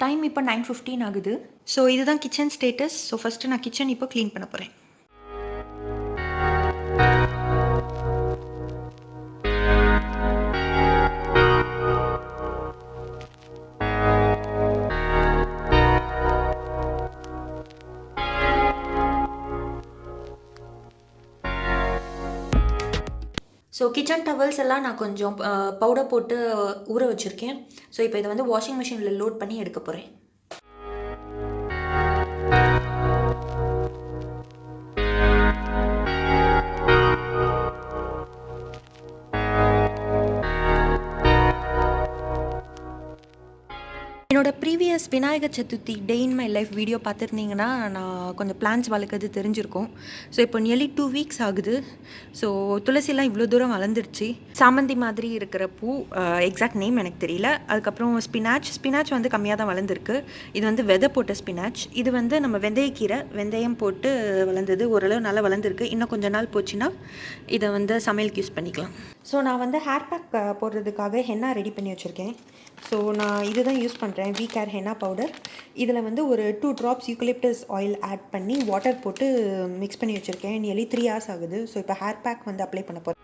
Time இப்போ 9:15 ஆகுது. So இதுதான் கிச்சன் ஸ்டேட்டஸ். ஸோ ஃபஸ்ட்டு நான் கிச்சன் இப்போ க்ளீன் பண்ண போகிறேன். ஸோ கிச்சன் டவல்ஸ் எல்லாம் நான் கொஞ்சம் பவுடர் போட்டு ஊற வச்சுருக்கேன். ஸோ இப்போ இதை வந்து வாஷிங் மிஷினில் லோட் பண்ணி எடுக்க போகிறேன். என்னோட previous Vinayagar Chaturthi day in my life video பார்த்துருந்தீங்கன்னா நான் கொஞ்சம் பிளான்ஸ் வளர்க்குறது தெரிஞ்சிருக்கும். ஸோ இப்போ நியர்லி 2 வீக்ஸ் ஆகுது. ஸோ துளசிலாம் இவ்வளோ தூரம் வளர்ந்துருச்சு. சாமந்தி மாதிரி இருக்கிற பூ, எக்ஸாக்ட் நேம் எனக்கு தெரியல. அதுக்கப்புறம் ஸ்பினாச் வந்து கம்மியாக தான் வளர்ந்துருக்கு. இது வந்து விதை போட்ட ஸ்பினாச். இது வந்து நம்ம வெந்தயக்கீரை, வெந்தயம் போட்டு வளர்ந்தது. ஓரளவு நல்லா வளர்ந்துருக்கு. இன்னும் கொஞ்ச நாள் போச்சுன்னா இதை வந்து சமையலுக்கு யூஸ் பண்ணிக்கலாம். ஸோ நான் வந்து ஹேர் பேக் போடுறதுக்காக ஹென்னா ரெடி பண்ணி வச்சுருக்கேன். ஸோ நான் இதுதான் யூஸ் பண்ணுறேன், வீ கேர் ஹென்னா பவுடர். இதில் வந்து ஒரு 2 drops யூக்கலிப்டஸ் ஆயில் ஆட் பண்ணி வாட்டர் போட்டு மிக்ஸ் பண்ணி வச்சுருக்கேன். நியர்லி 3 hours ஆகுது. ஸோ இப்போ ஹேர் பேக் வந்து அப்ளை பண்ண போகிறேன்.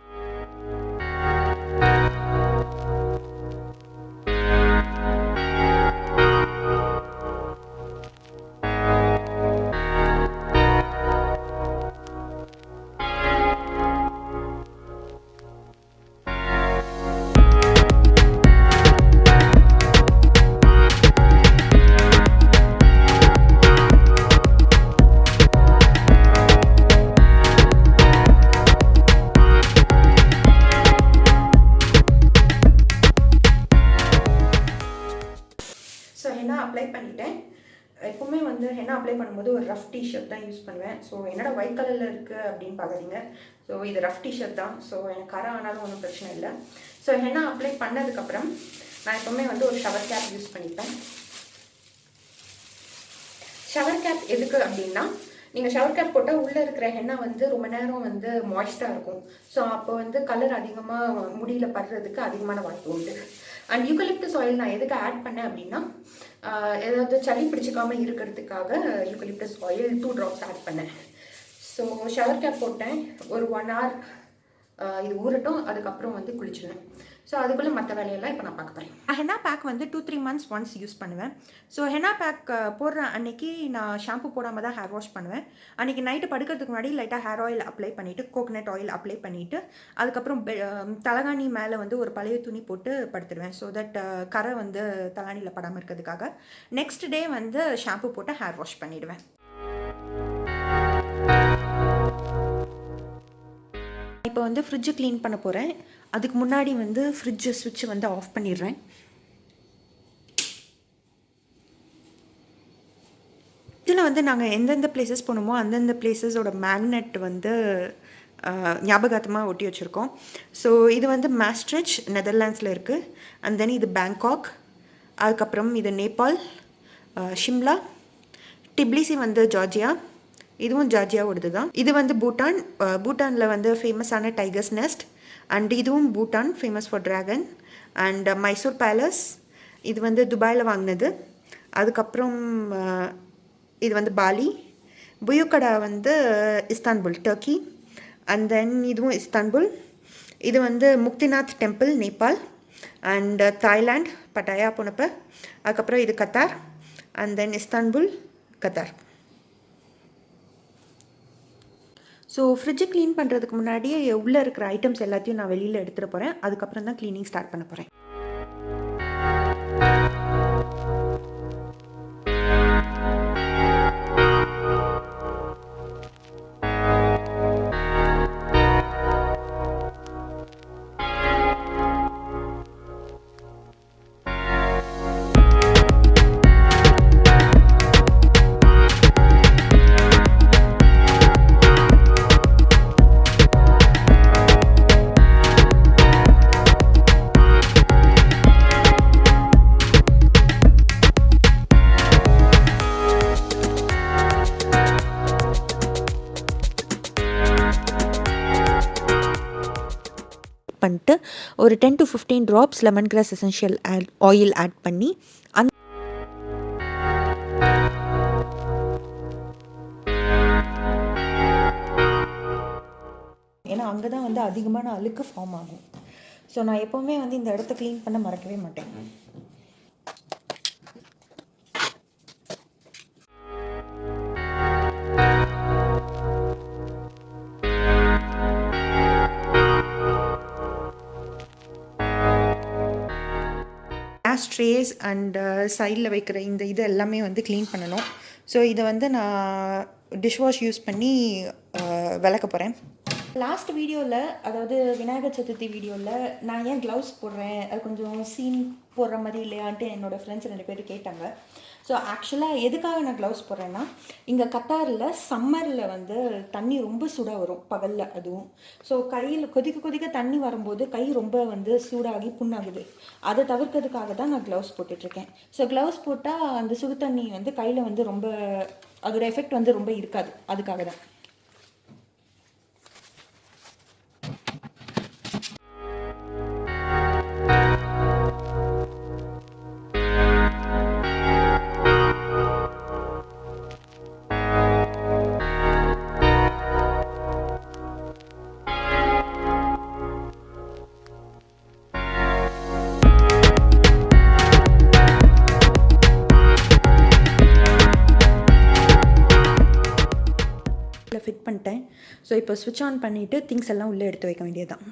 ஸோ ஹென்னா அப்ளை பண்ணிட்டேன். எப்போவுமே வந்து ஹென்னா அப்ளை பண்ணும்போது ஒரு ரஃப் டிஷர்ட் தான் யூஸ் பண்ணுவேன். ஸோ என்னோட ஒயிட் கலரில் இருக்குது அப்படின்னு பார்க்குறீங்க. ஸோ இது ரஃப் டிஷர்ட் தான். ஸோ எனக்கு கரை ஆனாலும் ஒன்றும் பிரச்சனை இல்லை. ஸோ ஹென்னா அப்ளை பண்ணதுக்கப்புறம் நான் எப்போவுமே வந்து ஒரு ஷவர் கேப் யூஸ் பண்ணிப்பேன். ஷவர் கேப் எதுக்கு அப்படின்னா, நீங்கள் ஷவர் கேப் போட்டால் உள்ளே இருக்கிற ஹென்னா வந்து ரொம்ப நேரம் வந்து மாய்ஸ்டாக இருக்கும். ஸோ அப்போ வந்து கலர் அதிகமாக முடியில் படுறதுக்கு அதிகமான வாய்ப்பு உண்டு. அண்ட் யூக்கலிப்டஸ் ஆயில் நான் எதுக்கு ஆட் பண்ணேன் அப்படின்னா, ஏதாவது சளி பிடிச்சிக்காமல் இருக்கிறதுக்காக யூக்கலிப்டஸ் ஆயில் 2 drops ஆட் பண்ணேன். ஸோ ஷவர் கேப் போட்டேன். ஒரு 1 hour இது ஊறட்டும். அதுக்கப்புறம் வந்து குளிச்சுடுவேன். ஸோ அதுக்குள்ளே மற்ற வேலையெல்லாம் இப்போ நான் பார்க்க போகிறேன். ஹென்னா பேக் வந்து 2-3 months ஒன்ஸ் யூஸ் பண்ணுவேன். ஸோ ஹென்னா பேக் போடுற அன்னைக்கு நான் ஷாம்பு போடாமல் தான் ஹேர் வாஷ் பண்ணுவேன். அன்றைக்கி நைட்டு படுக்கிறதுக்கு முன்னாடி லைட்டாக ஹேர் ஆயில் அப்ளை பண்ணிவிட்டு, கோகனட் ஆயில் அப்ளை பண்ணிவிட்டு, அதுக்கப்புறம் தலகாணி மேலே வந்து ஒரு பழைய துணி போட்டு படுத்துடுவேன். ஸோ தட் கரை வந்து தலகாணியில் படாமல் இருக்கிறதுக்காக. நெக்ஸ்ட் டே வந்து ஷாம்பு போட்டு ஹேர் வாஷ் பண்ணிவிடுவேன். இப்போ வந்து ஃப்ரிட்ஜை க்ளீன் பண்ண போகிறேன். அதுக்கு முன்னாடி வந்து ஃப்ரிட்ஜ் ஸ்விட்ச் வந்து ஆஃப் பண்ணிடுறேன். இதில் வந்து நாங்கள் எந்தெந்த பிளேசஸ் போனோமோ அந்தந்த பிளேசஸோட மேக்னெட் வந்து ஞாபகார்த்தமாக ஒட்டி வச்சுருக்கோம். ஸோ இது வந்து மாஸ்ட்ரிச் நெதர்லாண்ட்ஸில் இருக்குது. அண்ட் தென் இது பேங்காக், அதுக்கப்புறம் இது நேபாள், ஷிம்லா, டிப்லிசி வந்து ஜார்ஜியா, இதுவும் ஜார்ஜியாவோடது தான். இது வந்து பூட்டான். பூட்டானில் வந்து ஃபேமஸான டைகர்ஸ் நெஸ்ட். அண்ட் இதுவும் Bhutan, famous for dragon. And Mysore palace, இது வந்து துபாயில் வாங்கினது. அதுக்கப்புறம் இது வந்து பாலி. புயுக்கடா வந்து இஸ்தான்புல், டர்க்கி. அண்ட் தென் இதுவும் இஸ்தான்புல். இது வந்து Muktinath temple, Nepal. And Thailand, பட்டாயா போனப்போ. அதுக்கப்புறம் இது Qatar. And then Istanbul, Qatar. So ஃப்ரிட்ஜை க்ளீன் பண்ணுறதுக்கு முன்னாடி உள்ளே இருக்கிற ஐட்டம்ஸ் எல்லாத்தையும் நான் வெளியில் எடுத்துகிட்டு போகிறேன். அதுக்கப்புறம் தான் க்ளீனிங் ஸ்டார்ட் பண்ண போகிறேன். பண்ணிட்டு ஒரு 10 to 15 drops lemon grass essential oil add பண்ணி அங்கே தான் வந்து அதிகமான அழுக்கு ஃபார்ம் ஆகும். ஸோ நான் எப்போவுமே வந்து இந்த இடத்த க்ளீன் பண்ண மறக்கவே மாட்டேன். கேஸ் ட்ரேஸ் அண்ட் சைடில் வைக்கிற இந்த இது எல்லாமே வந்து க்ளீன் பண்ணணும். ஸோ இதை வந்து நான் டிஷ்வாஷ் யூஸ் பண்ணி விளக்க போகிறேன். லாஸ்ட் வீடியோவில், அதாவது விநாயகர் சதுர்த்தி வீடியோவில் நான் ஏன் க்ளவுஸ் போடுறேன், அது கொஞ்சம் சீன் போடுற மாதிரி இல்லையான்ட்டு என்னோடய ஃப்ரெண்ட்ஸ் 2 பேர் கேட்டாங்க. ஸோ ஆக்சுவலாக எதுக்காக நான் க்ளவுஸ் போடுறேன்னா, இங்கே கத்தாரில் சம்மரில் வந்து தண்ணி ரொம்ப சூடாக வரும் பகலில். அதுவும் ஸோ கையில் கொதிக்க தண்ணி வரும்போது கை ரொம்ப வந்து சூடாகி புண்ணாகுது. அதை தவிர்க்கிறதுக்காக தான் நான் க்ளவுஸ் போட்டுட்ருக்கேன். ஸோ க்ளவுஸ் போட்டால் அந்த சுடு தண்ணி வந்து கையில் வந்து ரொம்ப, அதோட எஃபெக்ட் வந்து ரொம்ப இருக்காது. அதுக்காக தான். ஃபிட் பண்ணிட்டேன். ஸோ இப்போ ஸ்விட்ச் ஆன் பண்ணிவிட்டு திங்ஸ் எல்லாம் உள்ளே எடுத்து வைக்க வேண்டியதுதான்.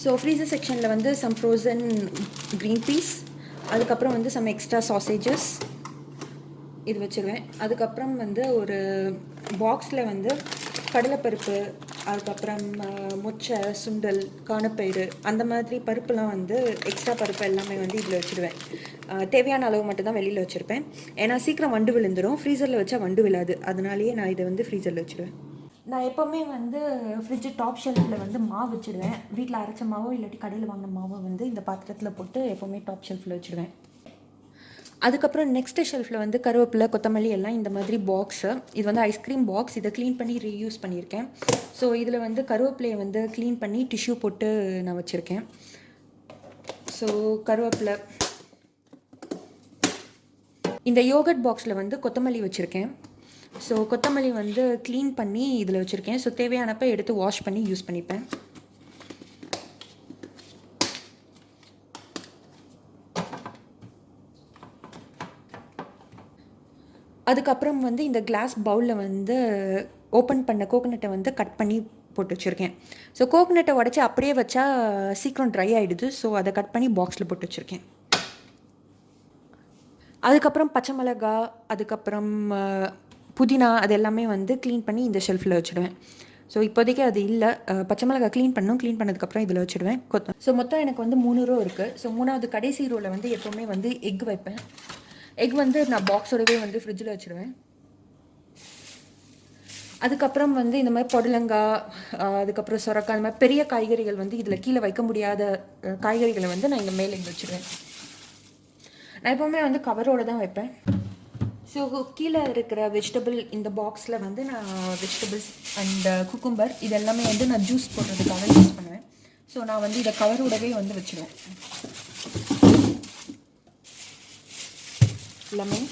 ஸோ ஃப்ரீசர் செக்ஷனில் வந்து சம் ஃப்ரோசன் க்ரீன் பீஸ், அதுக்கப்புறம் வந்து சம் எக்ஸ்ட்ரா சாசேஜஸ் இது வச்சுருவேன். அதுக்கப்புறம் வந்து ஒரு பாக்ஸில் வந்து கடலைப்பருப்பு, அதுக்கப்புறம் மொச்சை, சுண்டல், காணப்பயிறு, அந்த மாதிரி பருப்புலாம் வந்து எக்ஸ்ட்ரா பருப்பு எல்லாமே வந்து இதில் வச்சுருவேன். தேவையான அளவு மட்டும் தான் வெளியில் வச்சுருப்பேன். ஏன்னா சீக்கிரம் வண்டு விழுந்துடும். ஃப்ரீசரில் வச்சா வண்டு விழாது. அதனாலேயே நான் இதை வந்து ஃப்ரீசரில் வச்சுருவேன். நான் எப்போவுமே வந்து ஃப்ரிட்ஜு டாப் ஷெல்ஃபில் வந்து மாவு வச்சுருவேன். வீட்டில் அரைச்ச மாவோ இல்லாட்டி கடையில் வாங்கின மாவோ வந்து இந்த பாத்திரத்தில் போட்டு எப்போவுமே டாப் ஷெல்ஃபில் வச்சுருவேன். அதுக்கப்புறம் நெக்ஸ்ட் ஷெல்ஃபில் வந்து கருவேப்பிலை, கொத்தமல்லி எல்லாம் இந்த மாதிரி பாக்ஸு. இது வந்து ஐஸ்கிரீம் பாக்ஸ். இதை க்ளீன் பண்ணி ரீயூஸ் பண்ணியிருக்கேன். ஸோ இதில் வந்து கருவேப்பிலையை வந்து க்ளீன் பண்ணி டிஷ்யூ போட்டு நான் வச்சுருக்கேன். ஸோ கருவேப்பிலை, இந்த யோகட் பாக்ஸில் வந்து கொத்தமல்லி வச்சுருக்கேன். ஸோ கொத்தமல்லி வந்து க்ளீன் பண்ணி இதில் வச்சுருக்கேன். ஸோ தேவையானப்போ எடுத்து வாஷ் பண்ணி யூஸ் பண்ணிப்பேன். அதுக்கப்புறம் வந்து இந்த கிளாஸ் பவுலில் வந்து ஓப்பன் பண்ண கோகோனட்டை வந்து கட் பண்ணி போட்டு வச்சுருக்கேன். ஸோ கோகோனட்டை உடச்சி அப்படியே வச்சா சீக்கிரம் ட்ரை ஆகிடுது. ஸோ அதை கட் பண்ணி பாக்ஸில் போட்டு வச்சுருக்கேன். அதுக்கப்புறம் பச்சை மிளகா, அதுக்கப்புறம் புதினா, அது எல்லாமே வந்து க்ளீன் பண்ணி இந்த ஷெல்ஃபில் வச்சுடுவேன். ஸோ இப்போதைக்கு அது இல்லை. பச்சை மிளகா க்ளீன் பண்ணதுக்கப்புறம் இதில் வச்சுடுவேன். ஸோ மொத்தம் எனக்கு வந்து 3 ரோ இருக்குது. ஸோ 3வது கடைசி ரோவில் வந்து எப்போவுமே வந்து எக் வைப்பேன். எக் வந்து நான் பாக்ஸோடவே வந்து ஃப்ரிட்ஜில் வச்சுருவேன். அதுக்கப்புறம் வந்து இந்த மாதிரி புடலங்காய், அதுக்கப்புறம் சொரக்காய், அந்த மாதிரி பெரிய காய்கறிகள் வந்து இதில் கீழே வைக்க முடியாத காய்கறிகளை வந்து நான் இங்கே மேலே இங்கே வச்சுருவேன். நான் எப்போவுமே வந்து கவரோடு தான் வைப்பேன். ஸோ கீழே இருக்கிற வெஜிடபிள் இந்த பாக்ஸில் வந்து நான் வெஜிடபிள்ஸ் அண்ட் குக்கும்பர் இது எல்லாமே வந்து நான் ஜூஸ் போடுறதுக்காக யூஸ் பண்ணுவேன். ஸோ நான் வந்து இதை கவரோடவே வந்து வச்சுருவேன். லெமன்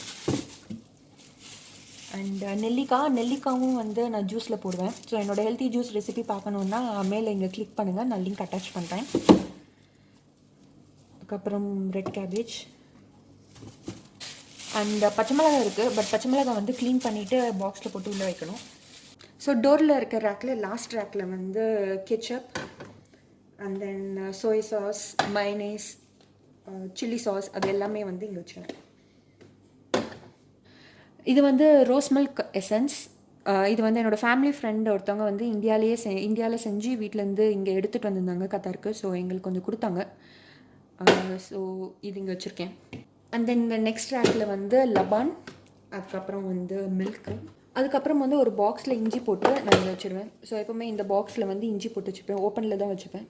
அண்ட் நெல்லிக்காவும் வந்து நான் ஜூஸில் போடுவேன். ஸோ என்னோடய ஹெல்த்தி ஜூஸ் ரெசிபி பார்க்கணுன்னா மேலே இங்கே கிளிக் பண்ணுங்கள், நான் லிங்க் அட்டாச் பண்ணுறேன். அதுக்கப்புறம் ரெட் கேபேஜ் அண்ட் பச்சை மிளகாய் இருக்குது. பட் பச்சை மிளகாய் வந்து க்ளீன் பண்ணிவிட்டு பாக்ஸில் போட்டு உள்ளே வைக்கணும். ஸோ டோரில் இருக்க ரேக்கில், லாஸ்ட் ரேக்கில் வந்து ketchup and then soy sauce, மைனேஸ், chilli sauce, அது எல்லாமே வந்து இங்கே வச்சுருவேன். இது வந்து ரோஸ் மில்க் எசன்ஸ். இது வந்து என்னோடய ஃபேமிலி ஃப்ரெண்ட் ஒருத்தவங்க வந்து இந்தியாவில் செஞ்சு வீட்டிலேருந்து இங்கே எடுத்துகிட்டு வந்திருந்தாங்க கத்தாருக்கு. ஸோ எங்களுக்கு கொஞ்சம் கொடுத்தாங்க. ஸோ இது இங்கே வச்சுருக்கேன். அண்ட் தென் இந்த நெக்ஸ்ட் ரேக்கில் வந்து லபான், அதுக்கப்புறம் வந்து மில்க்கு, அதுக்கப்புறம் வந்து ஒரு பாக்ஸில் இஞ்சி போட்டு நான் இங்கே வச்சுருவேன். ஸோ எப்போவுமே இந்த பாக்ஸில் வந்து இஞ்சி போட்டு வச்சுப்பேன். ஓப்பனில் தான் வச்சுப்பேன்.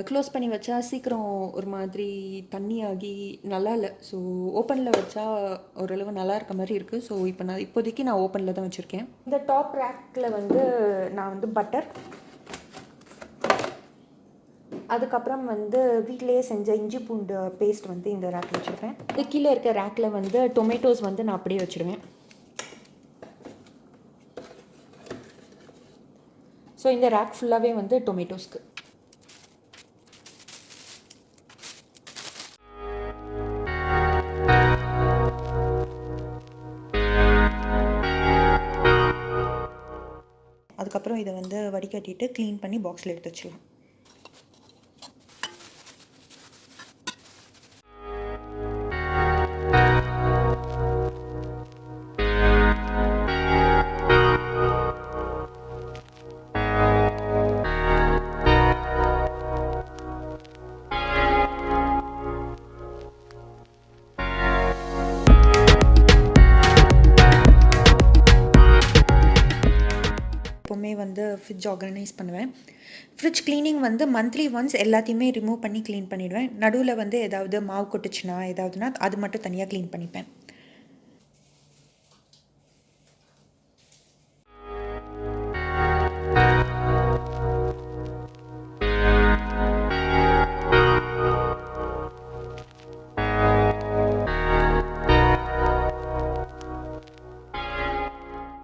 க்ளோஸ் பண்ணி வச்சா சீக்கிரம் ஒரு மாதிரி தண்ணியாகி நல்லா இல்லை. ஸோ ஓப்பனில் வச்சா ஓரளவு நல்லா இருக்க மாதிரி இருக்குது. ஸோ இப்போதைக்கு நான் ஓப்பனில் தான் வச்சுருக்கேன். இந்த டாப் ரேக்கில் வந்து நான் வந்து பட்டர், அதுக்கப்புறம் வந்து வீட்டிலேயே செஞ்ச இஞ்சி பூண்டு பேஸ்ட் வந்து இந்த ரேக்கில் வச்சுருப்பேன். இது கீழே இருக்க ரேக்கில் வந்து டொமேட்டோஸ் வந்து நான் அப்படியே வச்சுருவேன். ஸோ இந்த ரேக் ஃபுல்லாகவே வந்து டொமேட்டோஸ்க்கு. அதுக்கப்புறம் இதை வந்து வடிகட்டிட்டு க்ளீன் பண்ணி பாக்ஸில் எடுத்து வச்சிடலாம். எப்போவுமே வந்து ஃப்ரிட்ஜ் ஆர்கனைஸ் பண்ணுவேன். ஃப்ரிட்ஜ் க்ளீனிங் வந்து மந்த்லி ஒன்ஸ் எல்லாத்தையுமே ரிமூவ் பண்ணி க்ளீன் பண்ணிவிடுவேன். நடுவில் வந்து ஏதாவது மாவு கொட்டுச்சுன்னா ஏதாவதுனா அது மட்டும் தனியாக க்ளீன் பண்ணிப்பேன்.